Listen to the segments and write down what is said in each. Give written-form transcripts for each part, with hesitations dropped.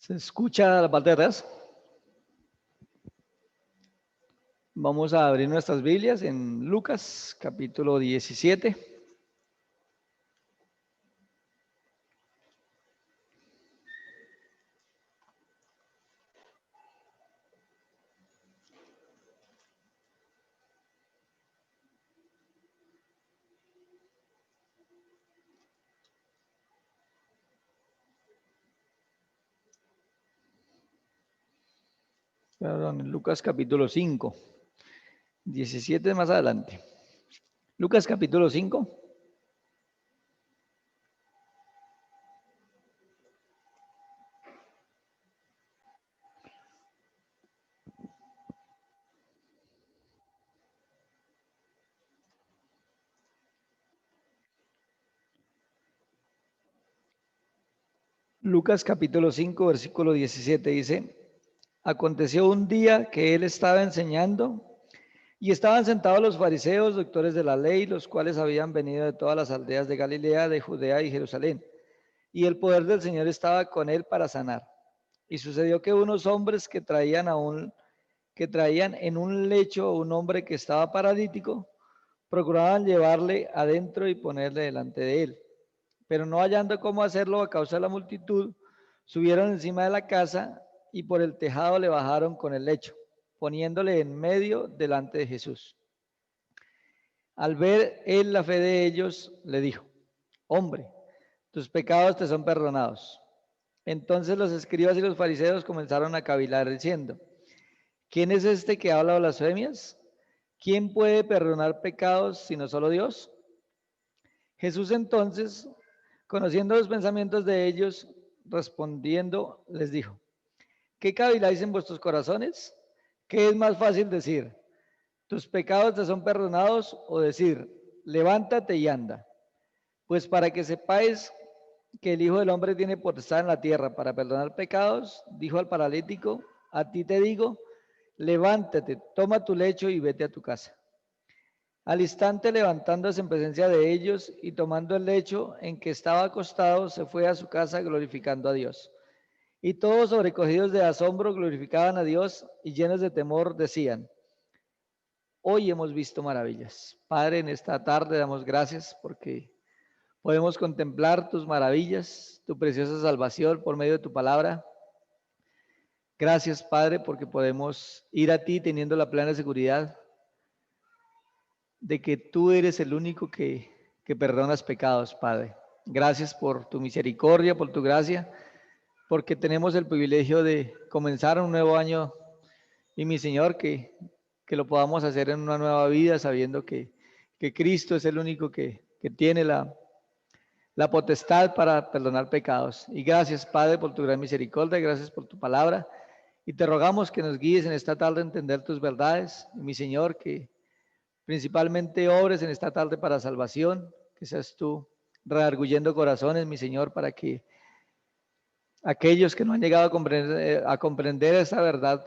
¿Se escucha la parte de atrás? Vamos a abrir nuestras Biblias en Lucas, capítulo 17. Perdón, en Lucas capítulo 5. 17 más adelante. Lucas capítulo 5. Lucas capítulo 5, versículo 17 dice: Aconteció un día que él estaba enseñando y estaban sentados los fariseos, doctores de la ley, los cuales habían venido de todas las aldeas de Galilea, de Judea y Jerusalén. Y el poder del Señor estaba con él para sanar. Y sucedió que unos hombres que traían en un lecho a un hombre que estaba paralítico, procuraban llevarle adentro y ponerle delante de él. Pero no hallando cómo hacerlo a causa de la multitud, subieron encima de la casa y por el tejado le bajaron con el lecho, poniéndole en medio delante de Jesús. Al ver él la fe de ellos, le dijo: Hombre, tus pecados te son perdonados. Entonces los escribas y los fariseos comenzaron a cavilar diciendo: ¿Quién es este que habla blasfemias? ¿Quién puede perdonar pecados sino solo Dios? Jesús entonces, conociendo los pensamientos de ellos, respondiendo, les dijo: ¿Qué caviláis en vuestros corazones? ¿Qué es más fácil decir: tus pecados te son perdonados, o decir: levántate y anda? Pues para que sepáis que el Hijo del Hombre tiene potestad en la tierra para perdonar pecados, dijo al paralítico: a ti te digo, levántate, toma tu lecho y vete a tu casa. Al instante, levantándose en presencia de ellos y tomando el lecho en que estaba acostado, se fue a su casa glorificando a Dios. Y todos, sobrecogidos de asombro, glorificaban a Dios y llenos de temor decían: hoy hemos visto maravillas. Padre, en esta tarde damos gracias porque podemos contemplar tus maravillas, tu preciosa salvación por medio de tu palabra. Gracias, Padre, porque podemos ir a ti teniendo la plena seguridad de que tú eres el único que perdonas pecados, Padre. Gracias por tu misericordia, por tu gracia, porque tenemos el privilegio de comenzar un nuevo año y mi Señor, que lo podamos hacer en una nueva vida sabiendo que Cristo es el único que tiene la potestad para perdonar pecados. Y gracias, Padre, por tu gran misericordia, gracias por tu palabra. Y te rogamos que nos guíes en esta tarde a entender tus verdades. Y mi Señor, que principalmente obres en esta tarde para salvación, que seas tú redarguyendo corazones, mi Señor, para que aquellos que no han llegado a comprender esa verdad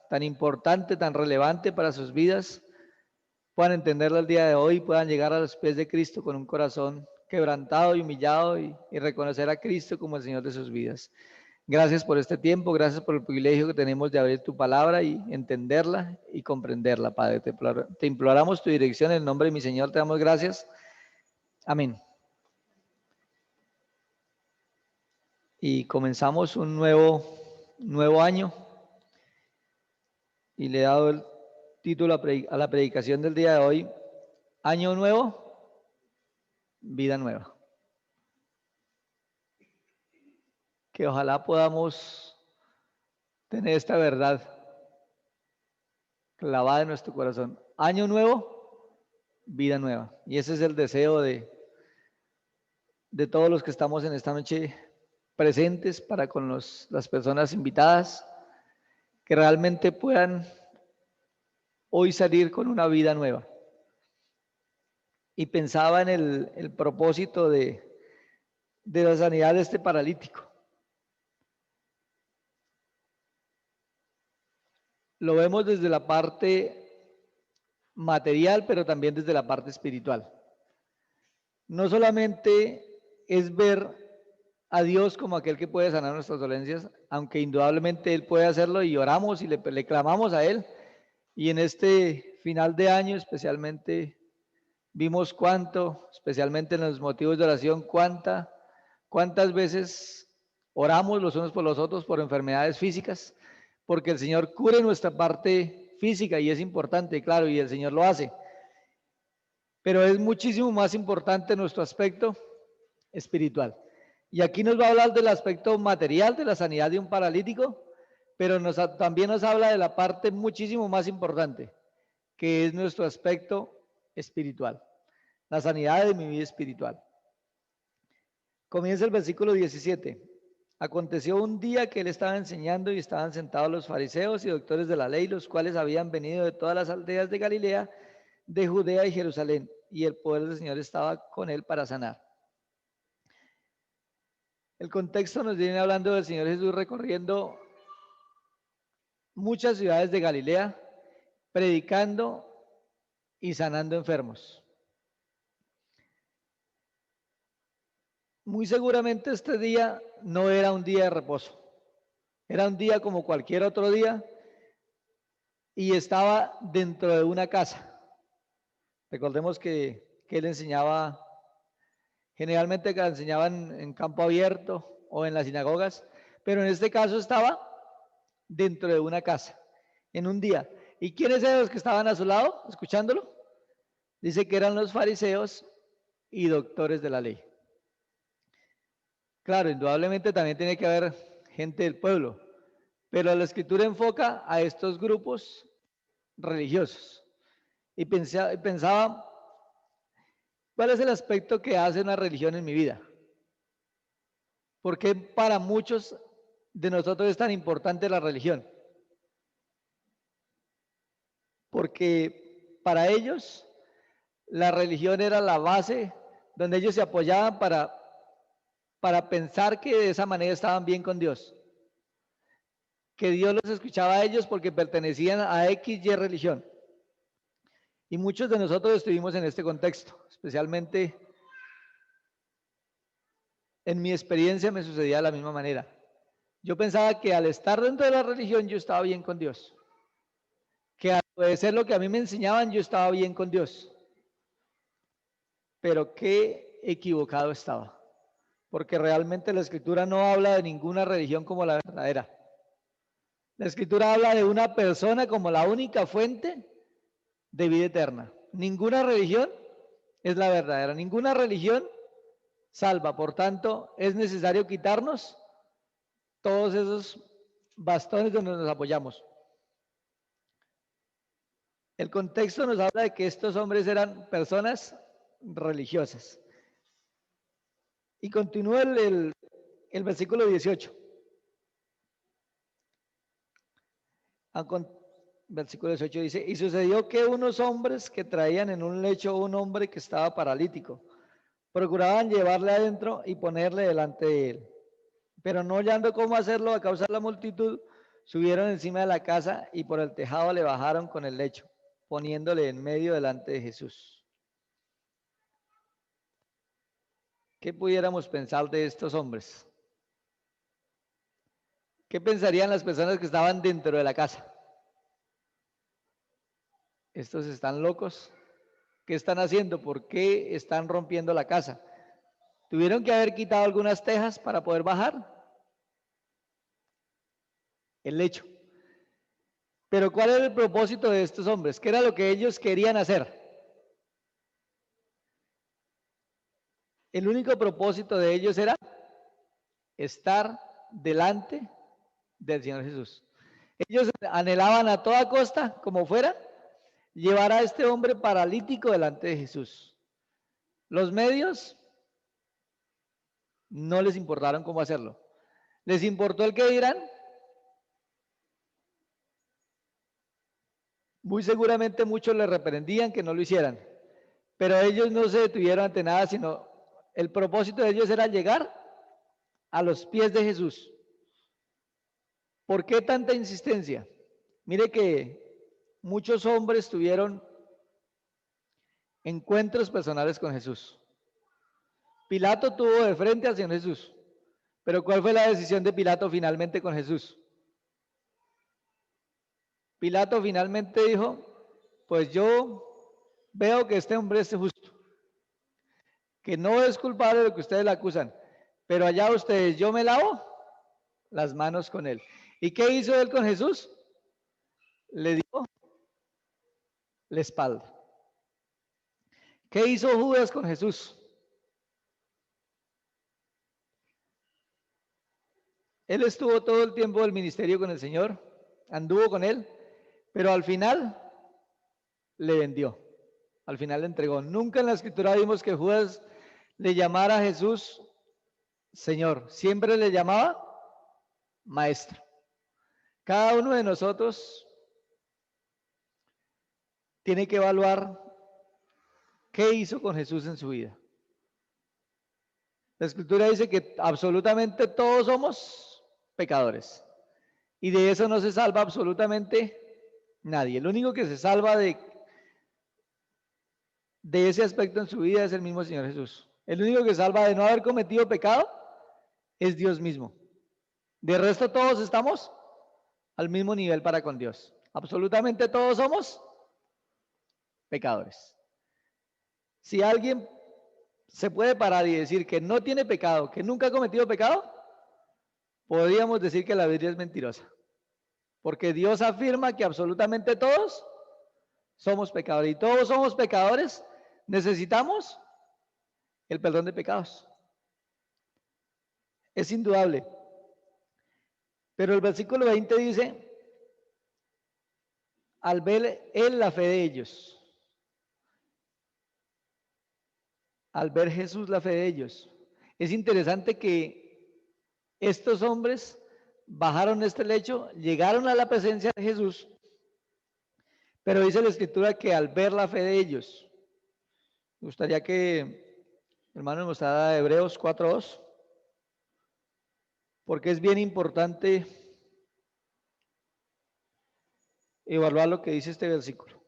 tan importante, tan relevante para sus vidas, puedan entenderla el día de hoy, puedan llegar a los pies de Cristo con un corazón quebrantado y humillado y reconocer a Cristo como el Señor de sus vidas. Gracias por este tiempo, gracias por el privilegio que tenemos de abrir tu palabra y entenderla y comprenderla, Padre. Te imploramos tu dirección en el nombre de mi Señor, te damos gracias. Amén. Y comenzamos un nuevo año y le he dado el título a la predicación del día de hoy: Año nuevo, vida nueva. Que ojalá podamos tener esta verdad clavada en nuestro corazón. Año nuevo, vida nueva. Y ese es el deseo de todos los que estamos en esta noche presentes para con las personas invitadas, que realmente puedan hoy salir con una vida nueva. Y pensaba en el propósito de la sanidad de este paralítico. Lo vemos desde la parte material, pero también desde la parte espiritual. No solamente es ver a Dios como aquel que puede sanar nuestras dolencias, aunque indudablemente Él puede hacerlo y oramos y le clamamos a Él. Y en este final de año especialmente vimos cuánto, especialmente en los motivos de oración, cuántas veces oramos los unos por los otros por enfermedades físicas, porque el Señor cure nuestra parte física y es importante, claro, y el Señor lo hace. Pero es muchísimo más importante nuestro aspecto espiritual. Y aquí nos va a hablar del aspecto material de la sanidad de un paralítico, pero también nos habla de la parte muchísimo más importante, que es nuestro aspecto espiritual, la sanidad de mi vida espiritual. Comienza el versículo 17. Aconteció un día que él estaba enseñando y estaban sentados los fariseos y doctores de la ley, los cuales habían venido de todas las aldeas de Galilea, de Judea y Jerusalén, y el poder del Señor estaba con él para sanar. El contexto nos viene hablando del Señor Jesús recorriendo muchas ciudades de Galilea, predicando y sanando enfermos. Muy seguramente este día no era un día de reposo, era un día como cualquier otro día y estaba dentro de una casa. Recordemos que él enseñaba, generalmente enseñaba en campo abierto o en las sinagogas, pero en este caso estaba dentro de una casa, en un día. ¿Y quiénes eran los que estaban a su lado, escuchándolo? Dice que eran los fariseos y doctores de la ley. Claro, indudablemente también tiene que haber gente del pueblo, pero la escritura enfoca a estos grupos religiosos. Y pensaba, ¿cuál es el aspecto que hace una religión en mi vida? ¿Por qué para muchos de nosotros es tan importante la religión? Porque para ellos la religión era la base donde ellos se apoyaban para pensar que de esa manera estaban bien con Dios. Que Dios los escuchaba a ellos porque pertenecían a X y religión. Y muchos de nosotros estuvimos en este contexto, especialmente en mi experiencia me sucedía de la misma manera. Yo pensaba que al estar dentro de la religión yo estaba bien con Dios. Que al obedecer lo que a mí me enseñaban yo estaba bien con Dios. Pero qué equivocado estaba. Porque realmente la escritura no habla de ninguna religión como la verdadera. La escritura habla de una persona como la única fuente de vida eterna. Ninguna religión es la verdadera. Ninguna religión salva. Por tanto, es necesario quitarnos todos esos bastones donde nos apoyamos. El contexto nos habla de que estos hombres eran personas religiosas. Y continúa el versículo 18. Versículo 18 dice, y sucedió que unos hombres que traían en un lecho un hombre que estaba paralítico, procuraban llevarle adentro y ponerle delante de él. Pero no hallando cómo hacerlo a causa de la multitud, subieron encima de la casa y por el tejado le bajaron con el lecho, poniéndole en medio delante de Jesús. ¿Qué pudiéramos pensar de estos hombres? ¿Qué pensarían las personas que estaban dentro de la casa? Estos están locos. ¿Qué están haciendo? ¿Por qué están rompiendo la casa? ¿Tuvieron que haber quitado algunas tejas para poder bajar el lecho? Pero ¿cuál era el propósito de estos hombres? ¿Qué era lo que ellos querían hacer? El único propósito de ellos era estar delante del Señor Jesús. Ellos anhelaban a toda costa, como fuera, llevar a este hombre paralítico delante de Jesús. Los medios no les importaron cómo hacerlo. ¿Les importó el que dirán? Muy seguramente muchos le reprendían que no lo hicieran, pero ellos no se detuvieron ante nada, sino el propósito de ellos era llegar a los pies de Jesús. ¿Por qué tanta insistencia? Mire que muchos hombres tuvieron encuentros personales con Jesús. Pilato tuvo de frente al Señor Jesús. Pero ¿cuál fue la decisión de Pilato finalmente con Jesús? Pilato finalmente dijo, pues yo veo que este hombre es justo, que no es culpable de lo que ustedes le acusan, pero allá ustedes, yo me lavo las manos con él. ¿Y qué hizo él con Jesús? Le dio la espalda. ¿Qué hizo Judas con Jesús? Él estuvo todo el tiempo del ministerio con el Señor, anduvo con él, pero al final le vendió, al final le entregó. Nunca en la escritura vimos que Judas le llamara a Jesús Señor, siempre le llamaba Maestro. Cada uno de nosotros tiene que evaluar qué hizo con Jesús en su vida. La escritura dice que absolutamente todos somos pecadores y de eso no se salva absolutamente nadie. El único que se salva de ese aspecto en su vida es el mismo Señor Jesús. El único que salva de no haber cometido pecado es Dios mismo. De resto todos estamos al mismo nivel para con Dios. Absolutamente todos somos pecadores. Si alguien se puede parar y decir que no tiene pecado, que nunca ha cometido pecado, podríamos decir que la Biblia es mentirosa. Porque Dios afirma que absolutamente todos somos pecadores. Y todos somos pecadores, necesitamos el perdón de pecados. Es indudable. Pero el versículo 20 dice, al ver él la fe de ellos, al ver Jesús la fe de ellos. Es interesante que estos hombres bajaron este lecho, llegaron a la presencia de Jesús, pero dice la escritura que al ver la fe de ellos, me gustaría que hermano nos mostrara Hebreos 4:2, porque es bien importante evaluar lo que dice este versículo.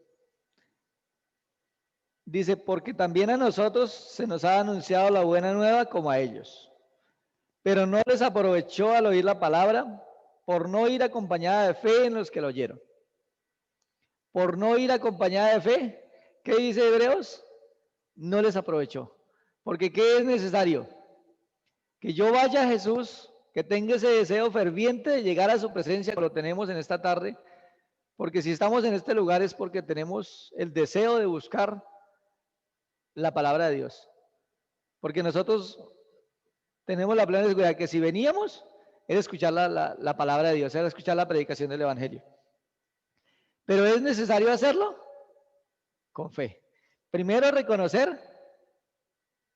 Dice, porque también a nosotros se nos ha anunciado la buena nueva como a ellos, pero no les aprovechó al oír la palabra, por no ir acompañada de fe en los que lo oyeron. Por no ir acompañada de fe, ¿qué dice Hebreos? No les aprovechó. Porque ¿qué es necesario? Que yo vaya a Jesús, que tenga ese deseo ferviente de llegar a su presencia, como lo tenemos en esta tarde, porque si estamos en este lugar es porque tenemos el deseo de buscar la palabra de Dios. Porque nosotros tenemos la plena seguridad que si veníamos, era escuchar la palabra de Dios, era escuchar la predicación del Evangelio. Pero es necesario hacerlo con fe. Primero reconocer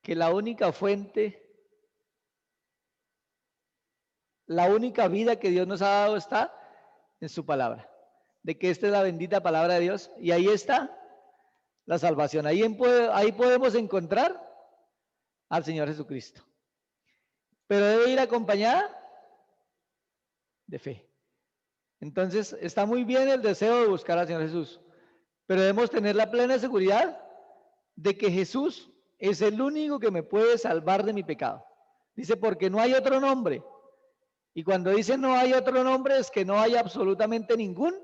que la única fuente, la única vida que Dios nos ha dado está en su palabra. De que esta es la bendita palabra de Dios y ahí está la salvación. Ahí podemos encontrar al Señor Jesucristo. Pero debe ir acompañada de fe. Entonces está muy bien el deseo de buscar al Señor Jesús, pero debemos tener la plena seguridad de que Jesús es el único que me puede salvar de mi pecado. Dice, porque no hay otro nombre. Y cuando dice no hay otro nombre, es que no hay absolutamente ningún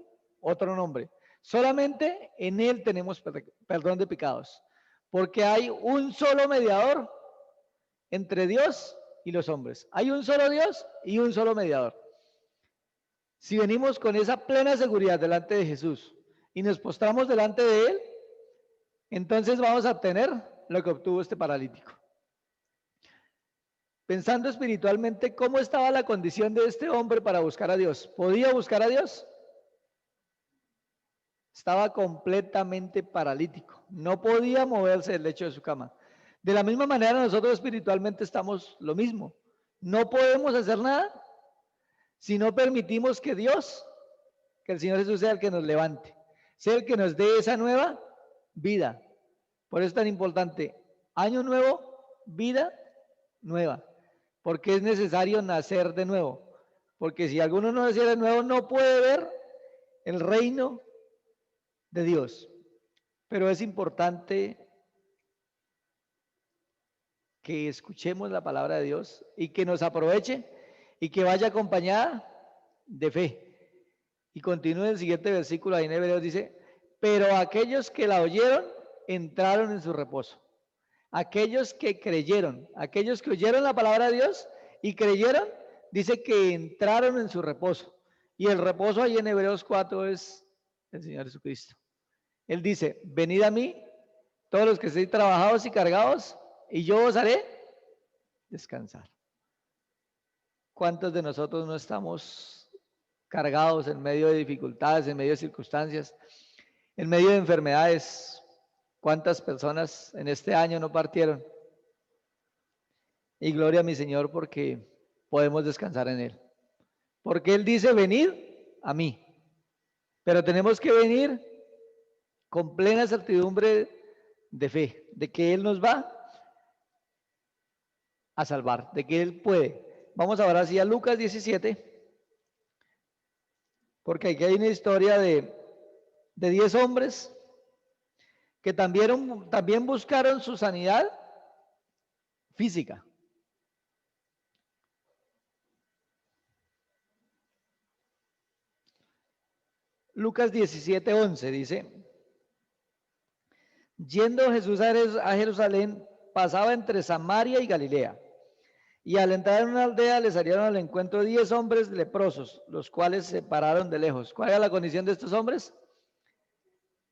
otro nombre. Solamente en Él tenemos perdón de pecados. Porque hay un solo mediador entre Dios y los hombres. Hay un solo Dios y un solo mediador. Si venimos con esa plena seguridad delante de Jesús y nos postramos delante de Él, entonces vamos a obtener lo que obtuvo este paralítico. Pensando espiritualmente, ¿cómo estaba la condición de este hombre para buscar a Dios? ¿Podía buscar a Dios? Estaba completamente paralítico. No podía moverse del lecho de su cama. De la misma manera, nosotros espiritualmente estamos lo mismo. No podemos hacer nada si no permitimos que Dios, que el Señor Jesús sea el que nos levante, sea el que nos dé esa nueva vida. Por eso es tan importante. Año nuevo, vida nueva. Porque es necesario nacer de nuevo. Porque si alguno no naciera de nuevo, no puede ver el reino de Dios. Pero es importante que escuchemos la palabra de Dios y que nos aproveche y que vaya acompañada de fe. Y continúa el siguiente versículo ahí en Hebreos, dice, pero aquellos que la oyeron entraron en su reposo. Aquellos que creyeron, aquellos que oyeron la palabra de Dios y creyeron, dice que entraron en su reposo. Y el reposo ahí en Hebreos 4 es el Señor Jesucristo. Él dice, venid a mí, todos los que estéis trabajados y cargados, y yo os haré descansar. ¿Cuántos de nosotros no estamos cargados en medio de dificultades, en medio de circunstancias, en medio de enfermedades? ¿Cuántas personas en este año no partieron? Y gloria a mi Señor porque podemos descansar en Él. Porque Él dice, venid a mí. Pero tenemos que venir con plena certidumbre de fe, de que Él nos va a salvar, de que Él puede. Vamos ahora hacia Lucas 17, porque aquí hay una historia de 10 hombres que también buscaron su sanidad física. Lucas 17:11 dice, yendo Jesús a Jerusalén, pasaba entre Samaria y Galilea. Y al entrar en una aldea le salieron al encuentro 10 hombres leprosos, los cuales se pararon de lejos. ¿Cuál era la condición de estos hombres?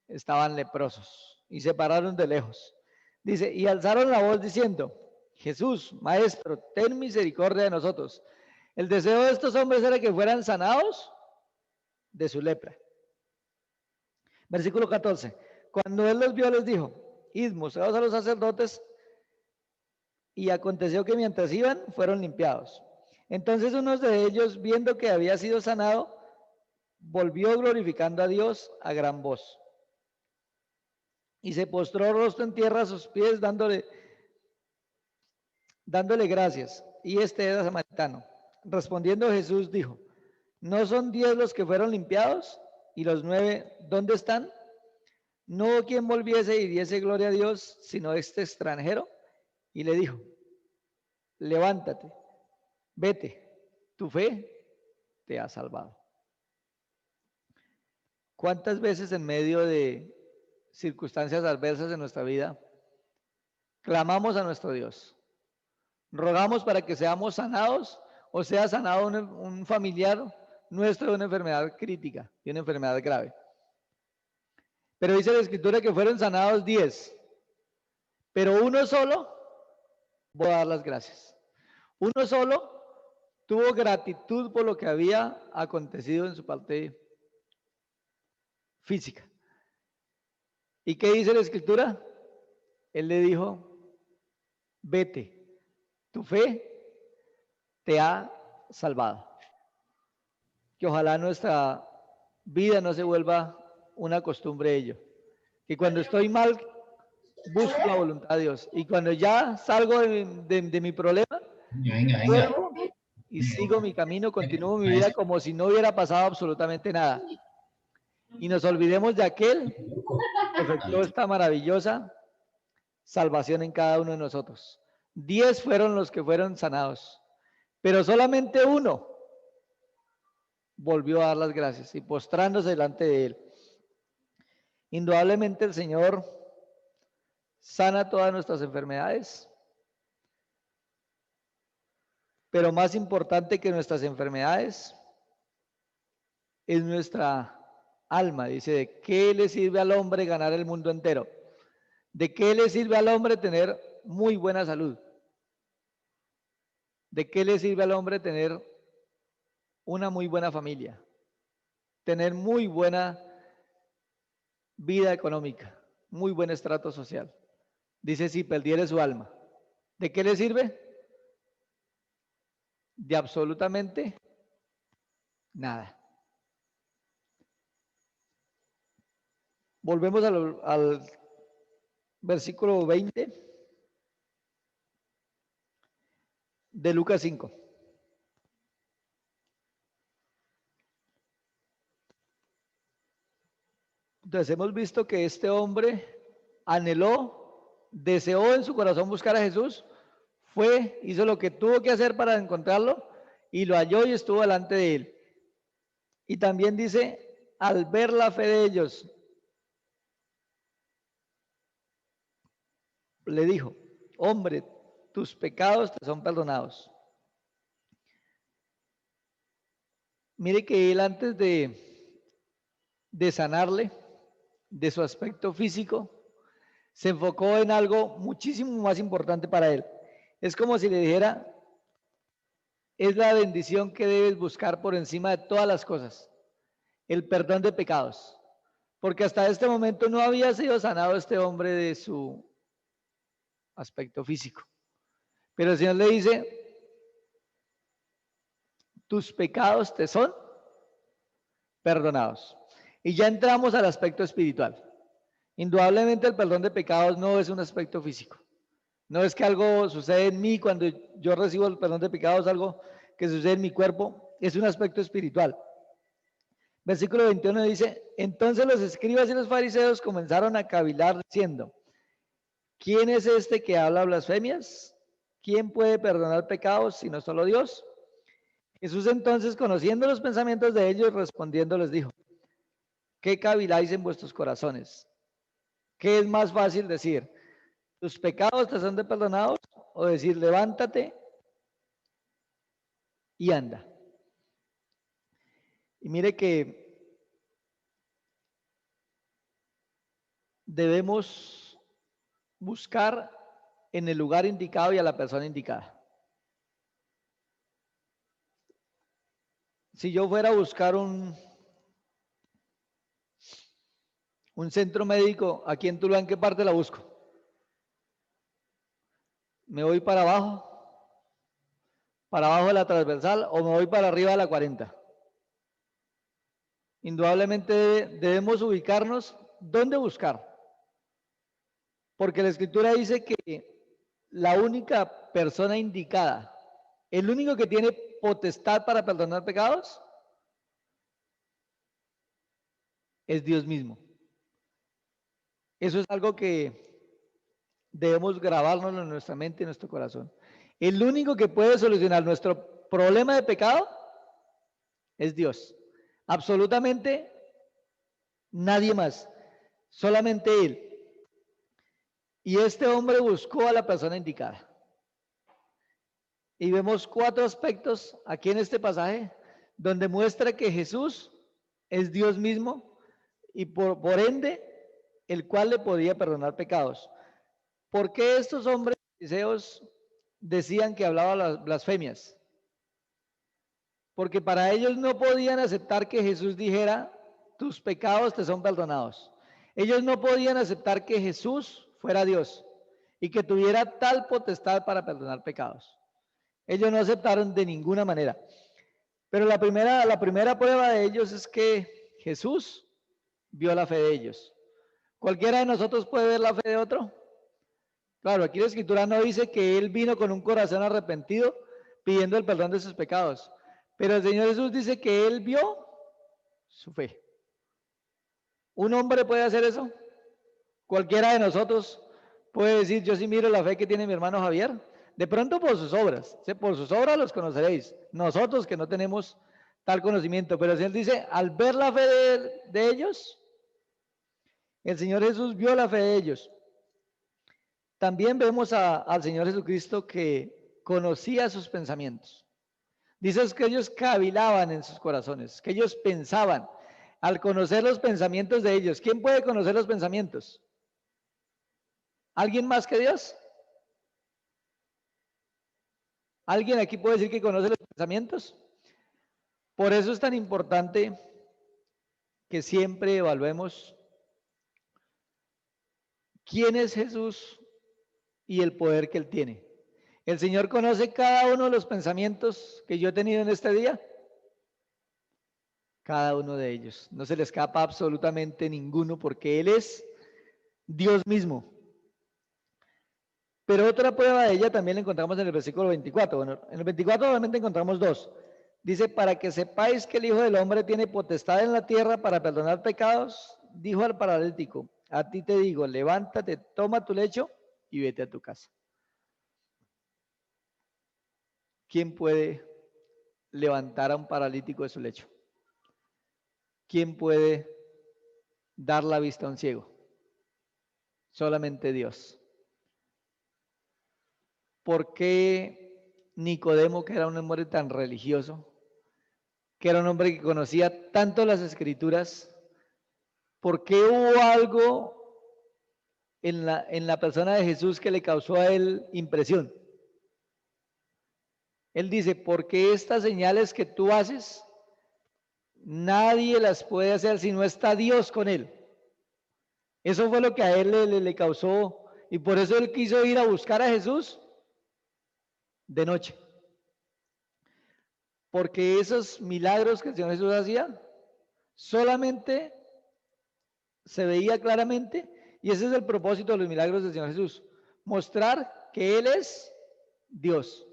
Estaban leprosos y se pararon de lejos. Dice, y alzaron la voz diciendo, Jesús, Maestro, ten misericordia de nosotros. El deseo de estos hombres era que fueran sanados de su lepra. Versículo 14. Cuando él los vio, les dijo, id, mostraos a los sacerdotes. Y aconteció que mientras iban, fueron limpiados. Entonces uno de ellos, viendo que había sido sanado, volvió glorificando a Dios a gran voz. Y se postró rostro en tierra a sus pies, dándole gracias. Y este era samaritano. Respondiendo Jesús dijo, ¿no son 10 los que fueron limpiados? ¿Y los 9 dónde están? No hubo quien volviese y diese gloria a Dios, sino este extranjero. Y le dijo, levántate, vete, tu fe te ha salvado. ¿Cuántas veces en medio de circunstancias adversas en nuestra vida clamamos a nuestro Dios? Rogamos para que seamos sanados o sea sanado un familiar nuestro de una enfermedad crítica, de una enfermedad grave. Pero dice la Escritura que fueron sanados 10, pero uno solo, voy a dar las gracias. Uno solo tuvo gratitud por lo que había acontecido en su parte física. ¿Y qué dice la Escritura? Él le dijo, vete, tu fe te ha salvado. Que ojalá nuestra vida no se vuelva una costumbre ello. Que cuando estoy mal, busco la voluntad de Dios. Y cuando ya salgo de mi problema, vuelvo y sigo mi camino, continúo mi vida como si no hubiera pasado absolutamente nada. Y nos olvidemos de aquel que efectuó esta maravillosa salvación en cada uno de nosotros. 10 fueron los que fueron sanados, pero solamente uno volvió a dar las gracias y postrándose delante de él. Indudablemente el Señor sana todas nuestras enfermedades, pero más importante que nuestras enfermedades es nuestra alma. Dice, ¿de qué le sirve al hombre ganar el mundo entero? ¿De qué le sirve al hombre tener muy buena salud? ¿De qué le sirve al hombre tener una muy buena familia? Tener muy buena vida económica, muy buen estrato social. Dice, si perdiere su alma, ¿de qué le sirve? De absolutamente nada. Volvemos al versículo 20 de Lucas 5. Entonces hemos visto que este hombre anheló, deseó en su corazón buscar a Jesús fue, hizo lo que tuvo que hacer para encontrarlo y lo halló y estuvo delante de él. Y también dice, al ver la fe de ellos, le dijo, hombre, tus pecados te son perdonados. Mire que él antes de sanarle, de su aspecto físico, se enfocó en algo muchísimo más importante para él. Es como si le dijera, es la bendición que debes buscar por encima de todas las cosas, el perdón de pecados. Porque hasta este momento no había sido sanado este hombre de su aspecto físico. Pero el Señor le dice, tus pecados te son perdonados. Y ya entramos al aspecto espiritual. Indudablemente el perdón de pecados no es un aspecto físico. No es que algo sucede en mí cuando yo recibo el perdón de pecados, algo que sucede en mi cuerpo, es un aspecto espiritual. Versículo 21 dice, entonces los escribas y los fariseos comenzaron a cavilar diciendo, ¿quién es este que habla blasfemias? ¿Quién puede perdonar pecados sino solo Dios? Jesús entonces, conociendo los pensamientos de ellos, respondiendo les dijo, ¿qué caviláis en vuestros corazones? ¿Qué es más fácil decir? ¿Tus pecados te son perdonados? O decir, levántate y anda. Y mire que debemos buscar en el lugar indicado y a la persona indicada. Si yo fuera a buscar un centro médico aquí en Tuluá, ¿en qué parte la busco? ¿Me voy para abajo de la transversal o me voy para arriba de la 40? Indudablemente debemos ubicarnos dónde buscar. Porque la escritura dice que la única persona indicada, el único que tiene potestad para perdonar pecados, es Dios mismo. Eso es algo que debemos grabarnos en nuestra mente y en nuestro corazón. El único que puede solucionar nuestro problema de pecado es Dios. Absolutamente nadie más, solamente Él. Y este hombre buscó a la persona indicada. Y vemos 4 aspectos aquí en este pasaje donde muestra que Jesús es Dios mismo y por ende el cual le podía perdonar pecados. ¿Por qué estos hombres fariseos decían que hablaba las blasfemias? Porque para ellos no podían aceptar que Jesús dijera, tus pecados te son perdonados. Ellos no podían aceptar que Jesús fuera Dios y que tuviera tal potestad para perdonar pecados. Ellos no aceptaron de ninguna manera. Pero la primera prueba de ellos es que Jesús vio la fe de ellos. ¿Cualquiera de nosotros puede ver la fe de otro? Claro, aquí la escritura no dice que él vino con un corazón arrepentido pidiendo el perdón de sus pecados. Pero el Señor Jesús dice que él vio su fe. ¿Un hombre puede hacer eso? Cualquiera de nosotros puede decir, yo sí miro la fe que tiene mi hermano Javier. De pronto por sus obras, por sus obras los conoceréis. Nosotros que no tenemos tal conocimiento, pero el Señor dice, al ver la fe de ellos, el Señor Jesús vio la fe de ellos. También vemos al Señor Jesucristo que conocía sus pensamientos. Dice que ellos cavilaban en sus corazones, que ellos pensaban. Al conocer los pensamientos de ellos, ¿quién puede conocer los pensamientos? ¿Alguien más que Dios? ¿Alguien aquí puede decir que conoce los pensamientos? Por eso es tan importante que siempre evaluemos quién es Jesús y el poder que Él tiene. ¿El Señor conoce cada uno de los pensamientos que yo he tenido en este día? Cada uno de ellos. No se le escapa absolutamente ninguno porque Él es Dios mismo. Pero otra prueba de ella también la encontramos en el versículo 24. Bueno, en el 24 obviamente encontramos 2. Dice, para que sepáis que el Hijo del Hombre tiene potestad en la tierra para perdonar pecados, dijo al paralítico, a ti te digo, levántate, toma tu lecho y vete a tu casa. ¿quién puede levantar a un paralítico de su lecho? ¿Quién puede dar la vista a un ciego? Solamente Dios. ¿Por qué Nicodemo, que era un hombre tan religioso, que era un hombre que conocía tanto las escrituras, por qué hubo algo en la persona de Jesús que le causó a él impresión? Él dice, porque estas señales que tú haces, nadie las puede hacer si no está Dios con él. Eso fue lo que a él le causó, y por eso él quiso ir a buscar a Jesús de noche. Porque esos milagros que el Señor Jesús hacía, solamente se veía claramente, y ese es el propósito de los milagros del Señor Jesús, mostrar que Él es Dios.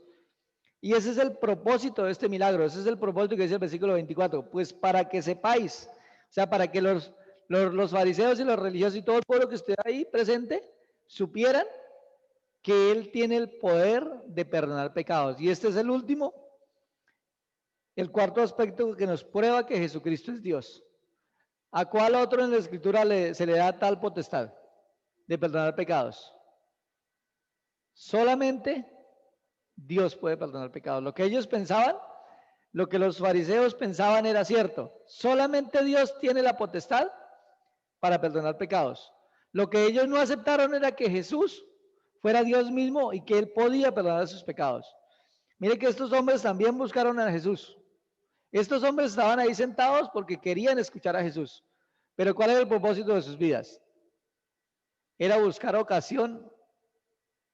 Y ese es el propósito de este milagro, ese es el propósito que dice el versículo 24, pues para que sepáis, o sea, para que los fariseos y los religiosos y todo el pueblo que esté ahí presente supieran que Él tiene el poder de perdonar pecados. Y este es el último, el cuarto aspecto que nos prueba que Jesucristo es Dios. ¿A cuál otro en la escritura se le da tal potestad de perdonar pecados? Solamente Dios puede perdonar pecados. Lo que ellos pensaban, lo que los fariseos pensaban era cierto. Solamente Dios tiene la potestad para perdonar pecados. Lo que ellos no aceptaron era que Jesús fuera Dios mismo y que Él podía perdonar sus pecados. Mire que estos hombres también buscaron a Jesús. Estos hombres estaban ahí sentados porque querían escuchar a Jesús. Pero ¿cuál era el propósito de sus vidas? Era buscar ocasión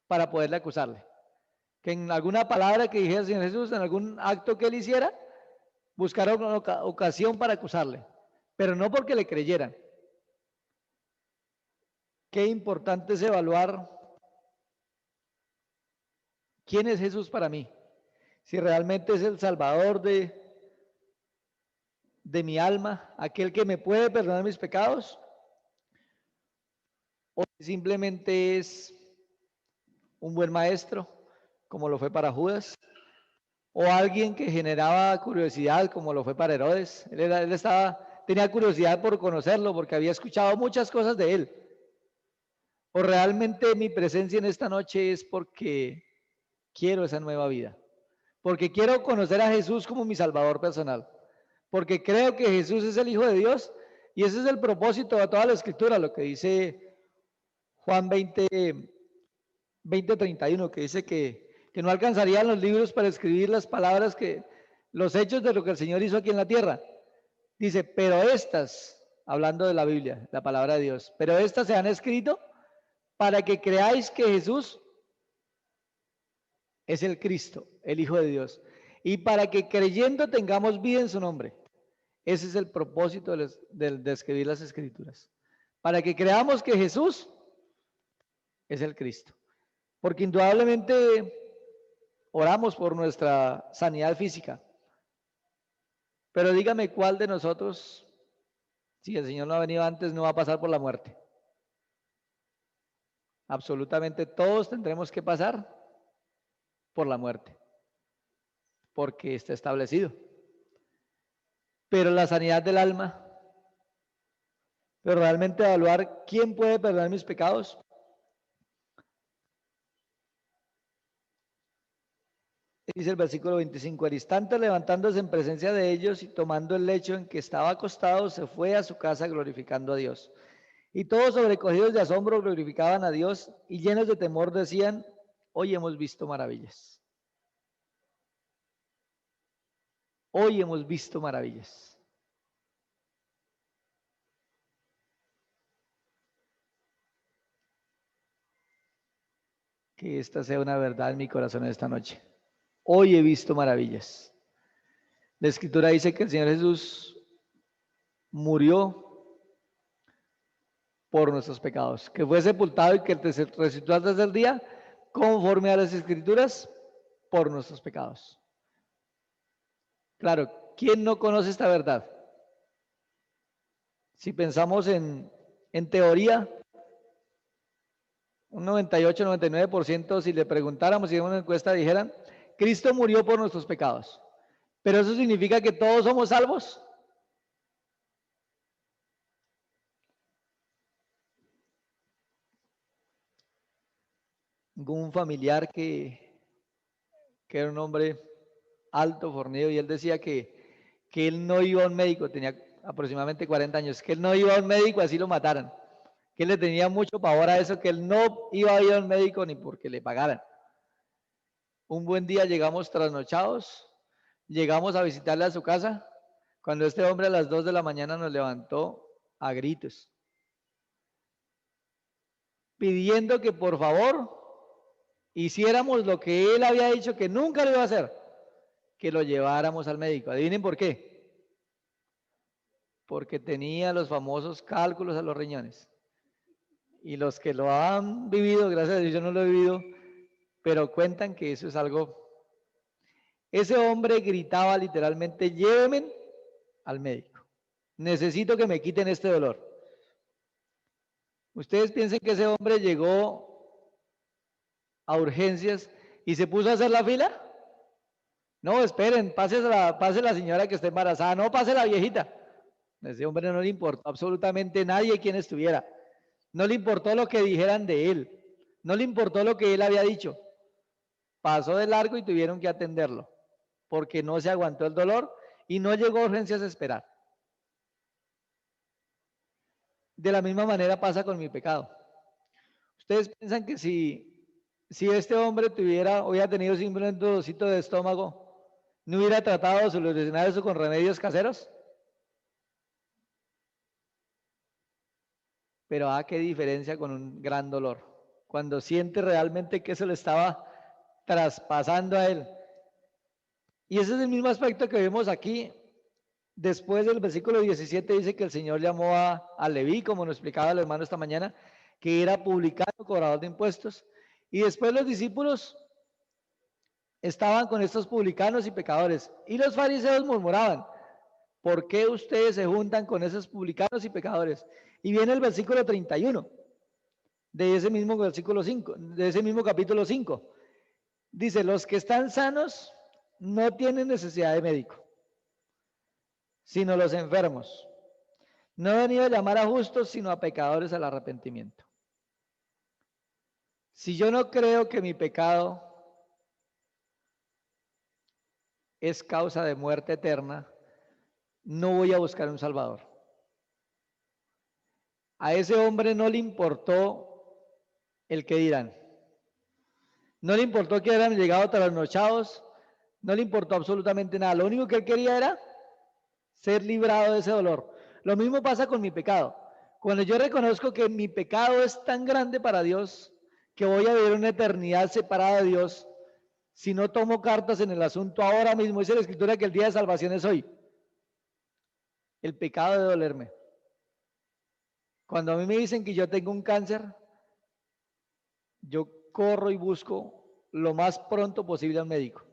para poderle acusarle. Que en alguna palabra que dijera el Señor Jesús, en algún acto que él hiciera, buscar una ocasión para acusarle. Pero no porque le creyeran. Qué importante es evaluar quién es Jesús para mí. Si realmente es el Salvador de mi alma, aquel que me puede perdonar mis pecados, o simplemente es un buen maestro, como lo fue para Judas, o alguien que generaba curiosidad, como lo fue para Herodes. Tenía curiosidad por conocerlo, porque había escuchado muchas cosas de él. O realmente mi presencia en esta noche es porque quiero esa nueva vida, porque quiero conocer a Jesús como mi Salvador personal, porque creo que Jesús es el Hijo de Dios, y ese es el propósito de toda la Escritura, lo que dice Juan 20:31, que dice que no alcanzarían los libros para escribir las palabras los hechos de lo que el Señor hizo aquí en la tierra. Dice, pero estas, hablando de la Biblia, la palabra de Dios, pero estas se han escrito para que creáis que Jesús es el Cristo, el Hijo de Dios, y para que creyendo tengamos vida en su nombre. Ese es el propósito de escribir las Escrituras, para que creamos que Jesús es el Cristo. Porque indudablemente oramos por nuestra sanidad física, pero dígame cuál de nosotros, si el Señor no ha venido antes, no va a pasar por la muerte. Absolutamente todos tendremos que pasar por la muerte, porque está establecido. Pero la sanidad del alma, pero realmente evaluar quién puede perdonar mis pecados. Dice el versículo 25, al instante levantándose en presencia de ellos y tomando el lecho en que estaba acostado, se fue a su casa glorificando a Dios. Y todos sobrecogidos de asombro glorificaban a Dios y llenos de temor decían, hoy hemos visto maravillas. Hoy hemos visto maravillas. Que esta sea una verdad en mi corazón esta noche. Hoy he visto maravillas. La Escritura dice que el Señor Jesús murió por nuestros pecados, que fue sepultado y que resucitó al tercer día, conforme a las Escrituras, por nuestros pecados. Claro, ¿quién no conoce esta verdad? Si pensamos en teoría, un 98-99%, si le preguntáramos, si en una encuesta dijeran Cristo murió por nuestros pecados. ¿Pero eso significa que todos somos salvos? Tengo un familiar que era un hombre alto, fornido, y él decía que él no iba a un médico, tenía aproximadamente 40 años, que él no iba a un médico así lo mataran, que él le tenía mucho pavor a eso, que él no iba a ir a un médico ni porque le pagaran. Un buen día llegamos trasnochados, llegamos a visitarle a su casa, cuando este hombre a las 2 de la mañana nos levantó a gritos, pidiendo que por favor hiciéramos lo que él había dicho que nunca lo iba a hacer, que lo lleváramos al médico. Adivinen por qué. Porque tenía los famosos cálculos a los riñones. Y los que lo han vivido, gracias a Dios yo no lo he vivido, pero cuentan que eso es algo. Ese hombre gritaba literalmente, llévenme al médico. Necesito que me quiten este dolor. ¿Ustedes piensan que ese hombre llegó a urgencias y se puso a hacer la fila? No, esperen, pase la señora que está embarazada, no, pase la viejita. A ese hombre no le importó absolutamente nadie quien estuviera. No le importó lo que dijeran de él. No le importó lo que él había dicho. Pasó de largo y tuvieron que atenderlo, porque no se aguantó el dolor y no llegó a urgencias a esperar. De la misma manera pasa con mi pecado. Ustedes piensan que si este hombre hubiera tenido simplemente un dolorcito de estómago, ¿no hubiera tratado de solucionar eso con remedios caseros? Pero qué diferencia con un gran dolor. Cuando siente realmente que eso le estaba traspasando a él. Y ese es el mismo aspecto que vemos aquí. Después del versículo 17 dice que el Señor llamó a Leví, como nos explicaba el hermano esta mañana, que era publicano, cobrador de impuestos. Y después los discípulos estaban con estos publicanos y pecadores. Y los fariseos murmuraban, ¿por qué ustedes se juntan con esos publicanos y pecadores? Y viene el versículo 31 de ese mismo versículo 5, de ese mismo capítulo 5. Dice, los que están sanos no tienen necesidad de médico, sino los enfermos. No he venido a llamar a justos, sino a pecadores al arrepentimiento. Si yo no creo que mi pecado es causa de muerte eterna, no voy a buscar un Salvador. A ese hombre no le importó el que dirán. No le importó que eran llegado trasnochados, no le importó absolutamente nada. Lo único que él quería era ser librado de ese dolor. Lo mismo pasa con mi pecado. Cuando yo reconozco que mi pecado es tan grande para Dios, que voy a vivir una eternidad separada de Dios, si no tomo cartas en el asunto ahora mismo, dice la Escritura que el día de salvación es hoy. El pecado de dolerme. Cuando a mí me dicen que yo tengo un cáncer, yo corro y busco lo más pronto posible al médico.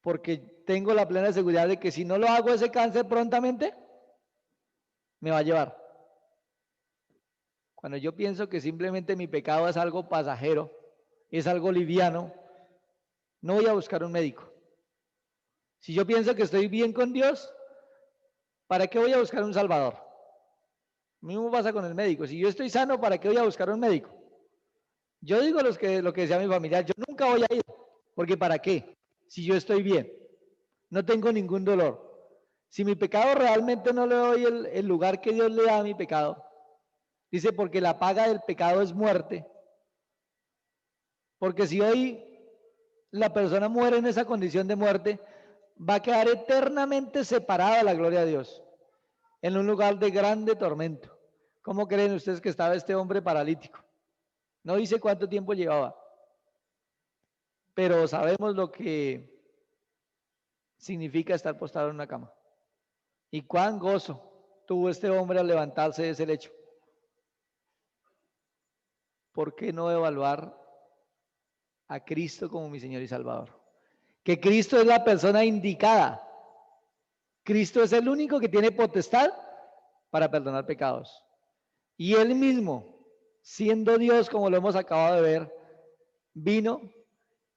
Porque tengo la plena seguridad de que si no lo hago ese cáncer prontamente, me va a llevar. Cuando yo pienso que simplemente mi pecado es algo pasajero, es algo liviano, no voy a buscar un médico. Si yo pienso que estoy bien con Dios, ¿para qué voy a buscar un Salvador? Lo mismo pasa con el médico. Si yo estoy sano, ¿para qué voy a buscar un médico? Yo digo lo que decía mi familiar, yo nunca voy a ir, porque ¿para qué? Si yo estoy bien, no tengo ningún dolor. Si mi pecado realmente no le doy el lugar que Dios le da a mi pecado, dice, porque la paga del pecado es muerte. Porque si hoy la persona muere en esa condición de muerte, va a quedar eternamente separada de la gloria de Dios, en un lugar de grande tormento. ¿Cómo creen ustedes que estaba este hombre paralítico? No dice cuánto tiempo llevaba, pero sabemos lo que significa estar postrado en una cama. Y cuán gozo tuvo este hombre al levantarse de ese lecho. ¿Por qué no evaluar a Cristo como mi Señor y Salvador? Que Cristo es la persona indicada. Cristo es el único que tiene potestad para perdonar pecados. Y Él mismo, siendo Dios, como lo hemos acabado de ver, vino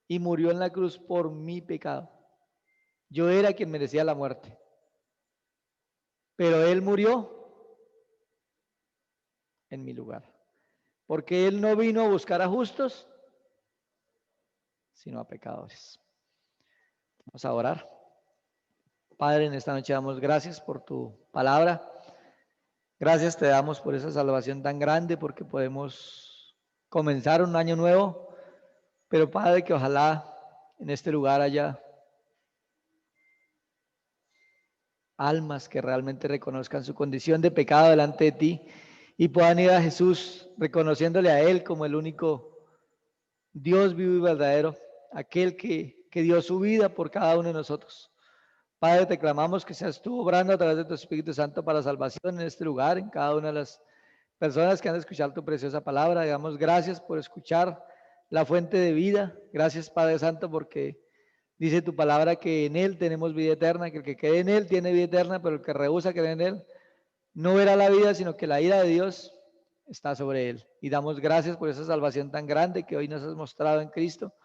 y murió en la cruz por mi pecado. Yo era quien merecía la muerte, pero Él murió en mi lugar, porque Él no vino a buscar a justos, sino a pecadores. Vamos a orar. Padre, en esta noche damos gracias por tu palabra. Gracias te damos por esa salvación tan grande, porque podemos comenzar un año nuevo. Pero Padre, que ojalá en este lugar haya almas que realmente reconozcan su condición de pecado delante de ti y puedan ir a Jesús reconociéndole a Él como el único Dios vivo y verdadero, aquel que dio su vida por cada uno de nosotros. Padre, te clamamos que seas tú obrando a través de tu Espíritu Santo para salvación en este lugar, en cada una de las personas que han escuchado tu preciosa palabra. Damos gracias por escuchar la fuente de vida. Gracias, Padre Santo, porque dice tu palabra que en Él tenemos vida eterna, que el que quede en Él tiene vida eterna, pero el que rehúsa creer en Él no verá la vida, sino que la ira de Dios está sobre Él. Y damos gracias por esa salvación tan grande que hoy nos has mostrado en Cristo.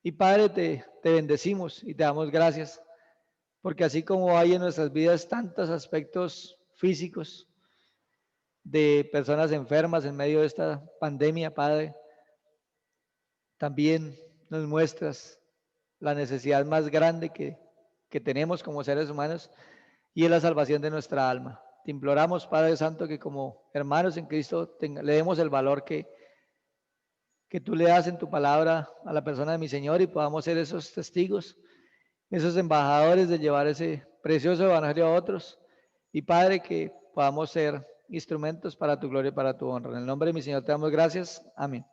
Y Padre, te bendecimos y te damos gracias, porque así como hay en nuestras vidas tantos aspectos físicos de personas enfermas en medio de esta pandemia, Padre, también nos muestras la necesidad más grande que tenemos como seres humanos, y es la salvación de nuestra alma. Te imploramos, Padre Santo, que como hermanos en Cristo le demos el valor que tú le das en tu palabra a la persona de mi Señor, y podamos ser esos testigos, esos embajadores de llevar ese precioso evangelio a otros. Y Padre, que podamos ser instrumentos para tu gloria y para tu honra. En el nombre de mi Señor te damos gracias. Amén.